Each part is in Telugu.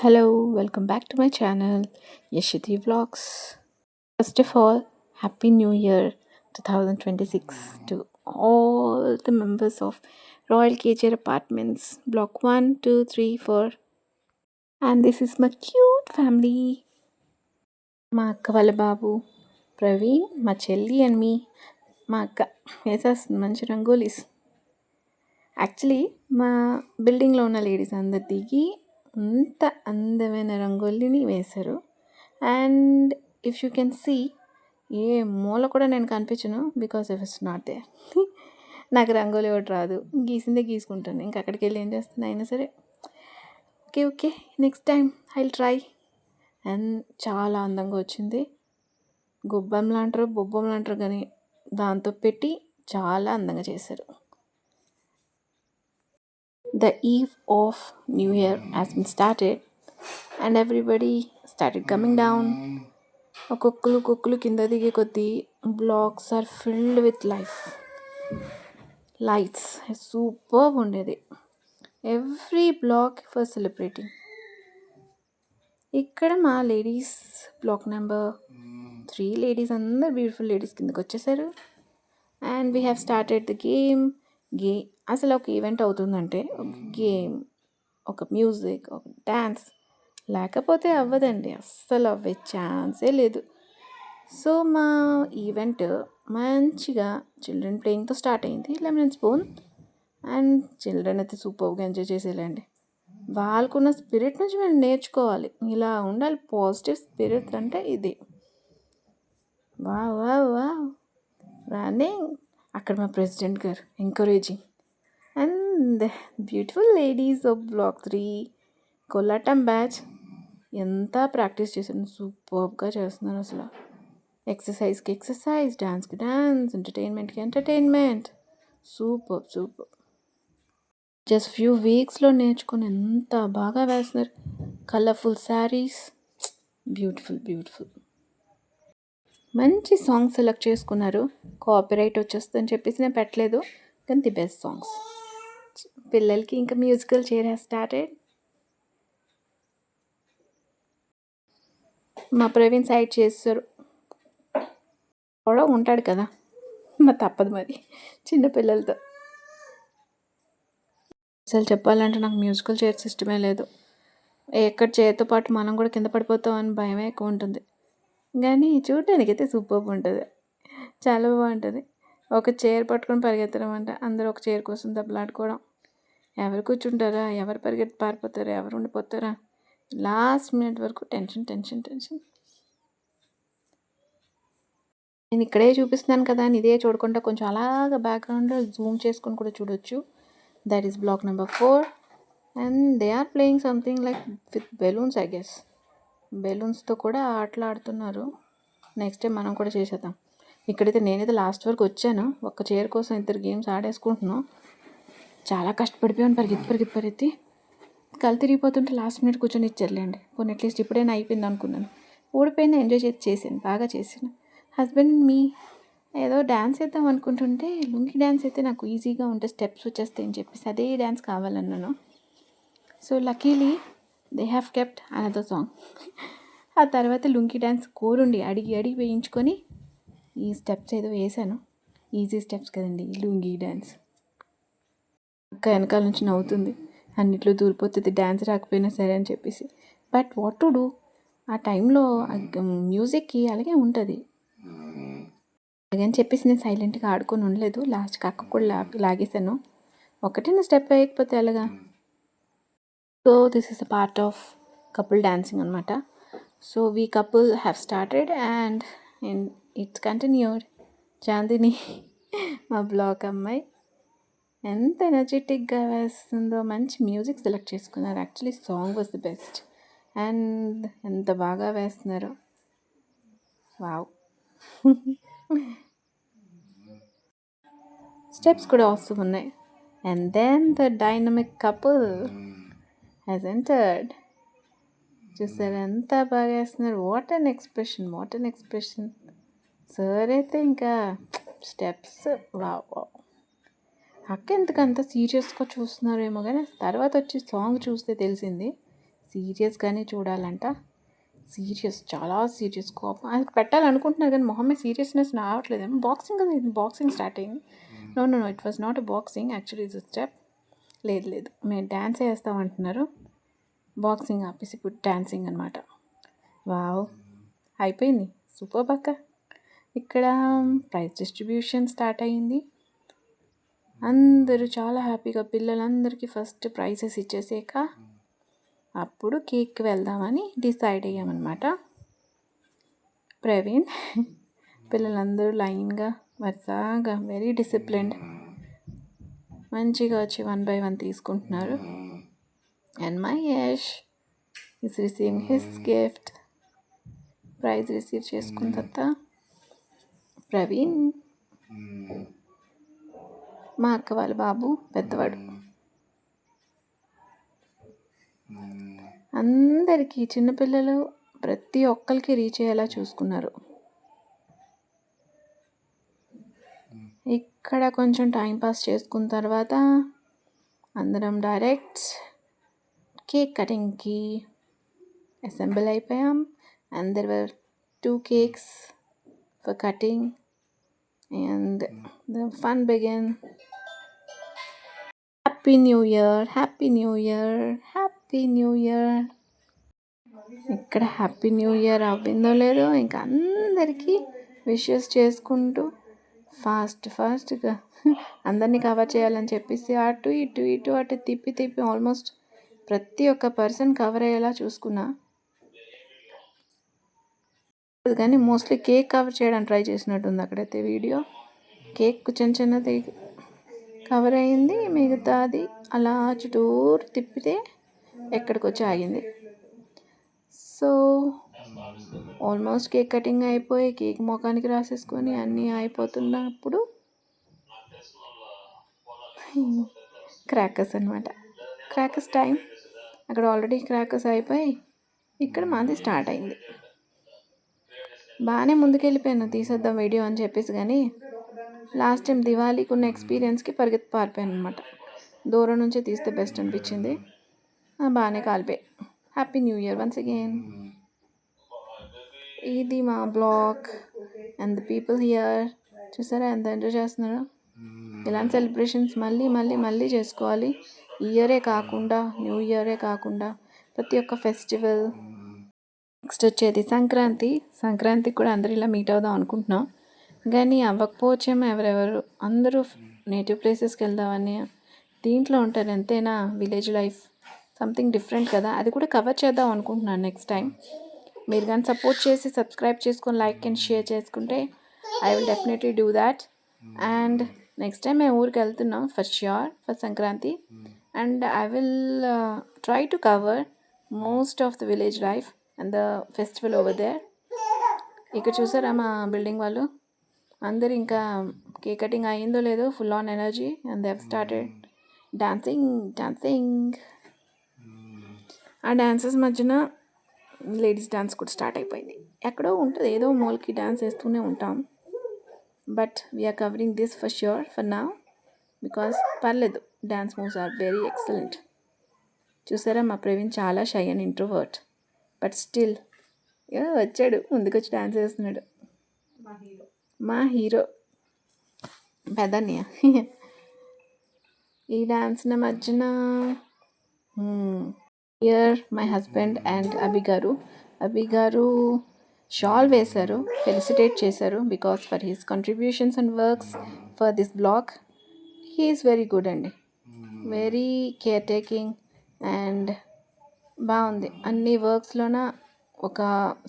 Hello, welcome back to my channel, Yashiti Vlogs. First of all, Happy New Year 2026 to all the members of Royal KJR Apartments, Block 1, 2, 3, 4. And this is my cute family. మా అక్క వాళ్ళ బాబు ప్రవీణ్, మా చెల్లి అండ్ మీ. మా అక్క వేసేస్తుంది మంచి రంగోలీస్. యాక్చువల్లీ మా బిల్డింగ్లో ఉన్న లేడీస్ అందరు దిగి అంత అందమైన రంగోలిని వేశారు. And if you can see, ఏ మూల కూడా నేను కనిపించను because if it's not there. నాకు రంగోలి ఒకటి రాదు, గీసిందే గీసుకుంటాను. ఇంకా అక్కడికి వెళ్ళి ఏం చేస్తాను అయినా సరే. Okay next time I will try. And చాలా అందంగా వచ్చింది. గుబ్బంలా అంటారు, బొబ్బంలా అంటారు, కానీ దాంతో పెట్టి చాలా అందంగా చేశారు. The eve of New Year has been started and everybody started coming down. ఒక్కొక్కరు కింద దిగే కొద్దీ blocks are filled with lights. Super ఉండేది. Every block for celebrating. ఇక్కడ మా లేడీస్ బ్లాక్ నెంబర్ 3 లేడీస్ అందరు బ్యూటిఫుల్ లేడీస్ కిందకి వచ్చేసారు. And we have started the game. అసలు ఒక ఈవెంట్ అవుతుందంటే ఒక గేమ్, ఒక మ్యూజిక్, ఒక డ్యాన్స్ లేకపోతే అవ్వదండి. అస్సలు అవ్వే ఛాన్సే లేదు. సో మా ఈవెంట్ మంచిగా చిల్డ్రన్ ప్లేయింగ్తో స్టార్ట్ అయింది. Lemon spoon. అండ్ చిల్డ్రన్ అయితే సూపర్గా ఎంజాయ్ చేసేయాలండి. వాళ్ళకున్న స్పిరిట్ నుంచి మేము నేర్చుకోవాలి. ఇలా ఉండాలి. పాజిటివ్ స్పిరిట్ అంటే ఇది. Wow running. అక్కడ మా ప్రెసిడెంట్ గారు encouraging. And beautiful ladies of block 3 kolatam batch ఎంత ప్రాక్టీస్ చేశాను. సూపర్గా చేస్తున్నారు అసలు. ఎక్సర్సైజ్కి ఎక్సర్సైజ్, డాన్స్కి డాన్స్, ఎంటర్టైన్మెంట్కి ఎంటర్టైన్మెంట్. సూపర్. జస్ట్ ఫ్యూ వీక్స్లో నేర్చుకొని ఎంత బాగా వేస్తున్నారు. కలర్ఫుల్ శారీస్. బ్యూటిఫుల్. మంచి సాంగ్స్ సెలెక్ట్ చేసుకున్నారు. కాపీరైట్ వచ్చేస్తుందని చెప్పేసి నేను పెట్టలేదు, కానీ ది బెస్ట్ సాంగ్స్. పిల్లలకి ఇంకా మ్యూజికల్ చైర్ హ్యాస్ స్టార్టెడ్. మా ప్రవీణ్ సైడ్ చేస్తారు కూడా ఉంటాడు కదా, మా తప్పదు మరి చిన్నపిల్లలతో. అసలు చెప్పాలంటే నాకు మ్యూజికల్ చైర్ సిస్టమే లేదు. ఎక్కడ చైర్తో పాటు మనం కూడా కింద పడిపోతాం అని భయమే ఎక్కువ ఉంటుంది. కానీ చూడడానికి అయితే సూపర్గా ఉంటుంది, చాలా బాగుంటుంది. ఒక చైర్ పట్టుకొని పరిగెత్తడం అంటే అందరూ ఒక చైర్ కోసం దెబ్బలాడుకోవడం. ఎవరు కూర్చుంటారా, ఎవరు పారిపోతారా, ఎవరు ఉండిపోతారా, లాస్ట్ మినిట్ వరకు టెన్షన్. నేను ఇక్కడే చూపిస్తున్నాను కదా అని ఇదే చూడకుండా కొంచెం అలాగా బ్యాక్గ్రౌండ్లో జూమ్ చేసుకొని కూడా చూడొచ్చు. That is block number 4 and they are playing something like with balloons. I guess బెలూన్స్తో కూడా ఆటలాడుతున్నారు. నెక్స్ట్ టైం మనం కూడా చేసేద్దాం. ఇక్కడైతే నేనైతే లాస్ట్ వరకు వచ్చాను. ఒక్క చైర్ కోసం 2 గేమ్స్ ఆడేసుకుంటున్నాం. చాలా కష్టపడిపోయాను. పరిగెత్తి కళ్ళు తిరిగిపోతుంటే లాస్ట్ మినిట్ కూర్చొని ఇచ్చారులేండి. పోనీ అట్లీస్ట్ ఇప్పుడైనా అయిపోయింది అనుకున్నాను. ఓడిపోయినా ఎంజాయ్ చేసాను, బాగా చేసాను. హస్బెండ్ మీ ఏదో డ్యాన్స్ వేద్దాం అనుకుంటుంటే లుంగి డ్యాన్స్ అయితే నాకు ఈజీగా ఉంటే స్టెప్స్ వచ్చేస్తాయి అని చెప్పేసి అదే డ్యాన్స్ కావాలన్నాను. So luckily they have kept another song. ఆ తర్వాత లుంగి డ్యాన్స్ కోరుండి అడిగి వేయించుకొని ఈ స్టెప్స్ ఏదో వేసాను. ఈజీ స్టెప్స్ కదండి లుంగి డ్యాన్స్. అక్క వెనకాల నుంచి నవ్వుతుంది, అన్నిట్లో దూరిపోతుంది డ్యాన్స్ రాకపోయినా సరే అని చెప్పేసి. బట్ వాట్ టు డూ, ఆ టైంలో మ్యూజిక్కి అలాగే ఉంటుంది. అలాగని చెప్పేసి నేను సైలెంట్గా ఆడుకొని ఉండలేదు. లాస్ట్కి అక్క కూడా లాగేశాను. ఒకటే నా స్టెప్ వేయకపోతే అలాగా. So this is a part of couple dancing అనమాట. So we couple have started and it's continued. Chandini మా బ్లాక్ అమ్మాయి ఎంత ఎనర్జెటిక్గా వేస్తుందో. మంచి మ్యూజిక్ సెలెక్ట్ చేసుకున్నారు. Actually song was the best. And ఎంత బాగా వేస్తున్నారు. వావ్. స్టెప్స్ కూడా అవసరం ఉన్నాయి. And then the dynamic couple has entered. చూసారు ఎంత బాగా వేస్తున్నారు. What an expression. సార్ అయితే ఇంకా స్టెప్స్ వావ్. అక్క ఎందుకు అంత సీరియస్గా చూస్తున్నారేమో, కానీ తర్వాత వచ్చి సాంగ్ చూస్తే తెలిసింది సీరియస్గానే చూడాలంట. సీరియస్, చాలా సీరియస్. కోపం అది పెట్టాలనుకుంటున్నారు కానీ మొహమ్మే సీరియస్నెస్ రావట్లేదేమో. బాక్సింగ్ కదా, ఇది బాక్సింగ్ స్టార్ట్ అయింది. No, it was not a boxing, actually it's step. లేదు, మేము డ్యాన్స్ వేస్తామంటున్నారు. బాక్సింగ్ ఆపేసి ఇప్పుడు డాన్సింగ్ అనమాట. వావ్, అయిపోయింది. సూపర్ అక్క. ఇక్కడ ప్రైజ్ డిస్ట్రిబ్యూషన్ స్టార్ట్ అయ్యింది. అందరూ చాలా హ్యాపీగా, పిల్లలందరికీ ఫస్ట్ ప్రైజెస్ ఇచ్చేసాక అప్పుడు కేక్కి వెళ్దామని డిసైడ్ అయ్యామన్నమాట. ప్రవీణ్ పిల్లలందరూ లైన్గా వరుసగా వెరీ డిసిప్లిన్డ్ మంచిగా వచ్చి 1 by 1 తీసుకుంటున్నారు. And Mahesh is receiving his gift. Prize receive చేసుకున్న తర్వాత ప్రవీణ్, మా అక్క వాళ్ళ బాబు పెద్దవాడు, అందరికీ చిన్నపిల్లలు ప్రతి ఒక్కరికి రీచ్ అయ్యేలా చూసుకున్నారు. ఇక్కడ కొంచెం టైంపాస్ చేసుకున్న తర్వాత అందరం డైరెక్ట్ కేక్ కటింగ్కి అసెంబుల్ అయిపోయాం. And there were 2 cakes for cutting and the fun began. Happy new year, happy new year, happy new year. ఇక్కడ హ్యాపీ న్యూ ఇయర్ అవ్విందో లేదో ఇంకా అందరికీ విషెస్ చేసుకుంటూ ఫాస్ట్గా అందరినీ కవర్ చేయాలని చెప్పేసి అటు ఇటు తిప్పి ఆల్మోస్ట్ ప్రతి ఒక్క పర్సన్ కవర్ అయ్యేలా చూసుకున్నా. కానీ మోస్ట్లీ కేక్ కవర్ చేయడానికి ట్రై చేసినట్టుంది అక్కడైతే. వీడియో కేక్ చిన్నది కవర్ అయింది, మిగతాది అలా చుట్టూరు తిప్పితే ఎక్కడికి వచ్చి ఆగింది. సో ఆల్మోస్ట్ కేక్ కటింగ్ అయిపోయి కేక్ ముఖానికి రాసేసుకొని అన్నీ అయిపోతున్నప్పుడు క్రాకర్స్ అనమాట. Crackers time. అక్కడ ఆల్రెడీ క్రాకర్స్ అయిపోయి ఇక్కడ మాది స్టార్ట్ అయింది. బాగానే ముందుకెళ్ళిపోయాను తీసేద్దాం వీడియో అని చెప్పేసి, కానీ లాస్ట్ టైం దివాళీకి ఉన్న ఎక్స్పీరియన్స్కి పారిపోయాను అనమాట. దూరం నుంచి తీస్తే బెస్ట్ అనిపించింది. బాగానే కాలిపోయి. Happy new year once again. ఇది మా blog and the people here. చూసారా ఎంత ఎంజాయ్ చేస్తున్నారు. ఇలాంటి సెలబ్రేషన్స్ మళ్ళీ చేసుకోవాలి. ఇయరే కాకుండా, న్యూ ఇయరే కాకుండా ప్రతి ఒక్క ఫెస్టివల్. నెక్స్ట్ వచ్చేది సంక్రాంతికి కూడా అందరూ ఇలా మీట్ అవుదాం అనుకుంటున్నాం, కానీ అవ్వకపోవచ్చేమో. ఎవరెవరు అందరూ నేటివ్ ప్లేసెస్కి వెళ్దామని దీంట్లో ఉంటారు. ఎంతైనా విలేజ్ లైఫ్ సంథింగ్ డిఫరెంట్ కదా, అది కూడా కవర్ చేద్దాం అనుకుంటున్నాను నెక్స్ట్ టైం. మీరు కానీ సపోర్ట్ చేసి సబ్స్క్రైబ్ చేసుకొని లైక్ అండ్ షేర్ చేసుకుంటే I will definitely do that. And next time మేము ఊరికి వెళ్తున్నాం for sure for Sankranti. And I will try to cover most of the village life and the festival over there. ఇక్కడ చూసారా మా బిల్డింగ్ వాళ్ళు అందరు ఇంకా కేక్ కటింగ్ అయ్యిందో లేదో full on energy and they have started dancing. ఆ డాన్సెస్ మధ్యన లేడీస్ డాన్స్ కూడా స్టార్ట్ అయిపోయింది. ఎక్కడో ఉంటుంది, ఏదో మూలకి డాన్స్ వేస్తూనే ఉంటాం. But we are covering this for sure for now because పర్లేదు, dance moves are very excellent. చూసారా మా ప్రవీణ్ చాలా shy and introvert, but still వచ్చాడు, ముందుకొచ్చి డాన్స్ వేస్తున్నాడు. మా హీరో పెద్దన్నయ్య. ఈ డాన్స్ మధ్యన హియర్ మై హస్బెండ్ అండ్ అభి గారు షాల్ వేశారు, ఫెలిసిటేట్ చేశారు because for his contributions and works for this blog. He is very good అండి, వెరీ కేర్ టేకింగ్ అండ్ బాగుంది. అన్ని వర్క్స్లోన ఒక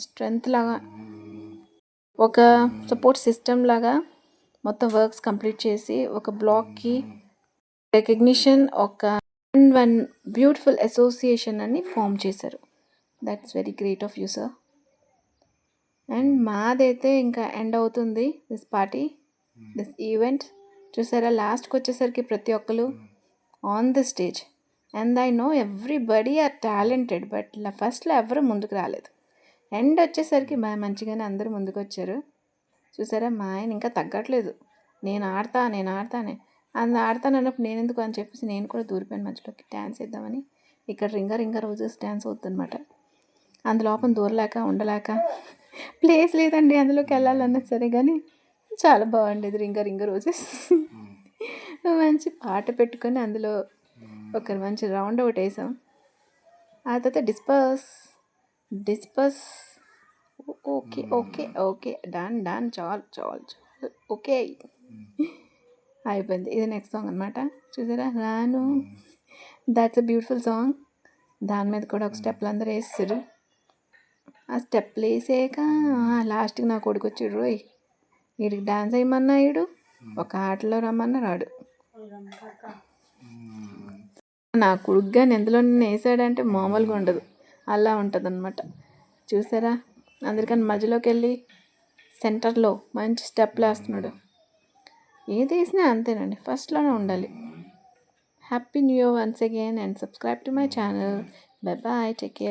స్ట్రెంగ్త్ లాగా, ఒక సపోర్ట్ సిస్టమ్ లాగా మొత్తం వర్క్స్ కంప్లీట్ చేసి ఒక బ్లాగ్కి రికగ్నిషన్, ఒక వన్ బ్యూటిఫుల్ అసోసియేషన్ అని ఫామ్ చేశారు. That's very great of you sir. And మాదైతే ఇంకా ఎండ్ అవుతుంది దిస్ పార్టీ, దిస్ ఈవెంట్. చూసారా లాస్ట్కి వచ్చేసరికి ప్రతి ఒక్కరు on the stage. And I know everybody are talented, but ఫస్ట్లో ఎవరు ముందుకు రాలేదు. ఎండ్ వచ్చేసరికి మంచిగానే అందరూ ముందుకు వచ్చారు. చూసారా మా ఆయన ఇంకా తగ్గట్లేదు, నేను ఆడతానే అందు ఆడతాను అన్నప్పుడు నేను ఎందుకు అని చెప్పేసి నేను కూడా దూరిపోయాను మధ్యలోకి డ్యాన్స్ వేద్దామని. ఇక్కడ రింగ రోజెస్ డ్యాన్స్ అవుతుందన్నమాట. అందులోపల దూరలేక ఉండలేక ప్లేస్ లేదండి అందులోకి వెళ్ళాలన్నా సరే, కానీ చాలా బాగుండేది రింగ రోజెస్. మంచి పాట పెట్టుకొని అందులో ఒక మంచి రౌండ్ ఒకటి వేసాం. ఆ తర్వాత డిస్పర్స్. ఓకే డన్ చాలు ఓకే అయిపోయింది. ఇది నెక్స్ట్ సాంగ్ అనమాట. చూసారా రాను, దాట్స్ అ బ్యూటిఫుల్ సాంగ్. దాని మీద కూడా ఒక స్టెప్లు అందరూ వేస్తారు. ఆ స్టెప్లు వేసాక లాస్ట్కి నా కొడుకు వచ్చాడు. రోయ్ వీడికి డాన్స్ వేయమన్నా వీడు ఒక ఆటలో రమ్మన్నా రాడు. నా కొడుకుగా ఎందులో నిన్ను వేసాడంటే మామూలుగా ఉండదు, అలా ఉంటుంది అనమాట. చూసారా అందరికన్నా మధ్యలోకి వెళ్ళి సెంటర్లో మంచి స్టెప్లు వేస్తున్నాడు. ఏది వేసినా అంతేనండి, ఫస్ట్లోనే ఉండాలి. Happy new year once again and subscribe to my channel. Bye bye, take care.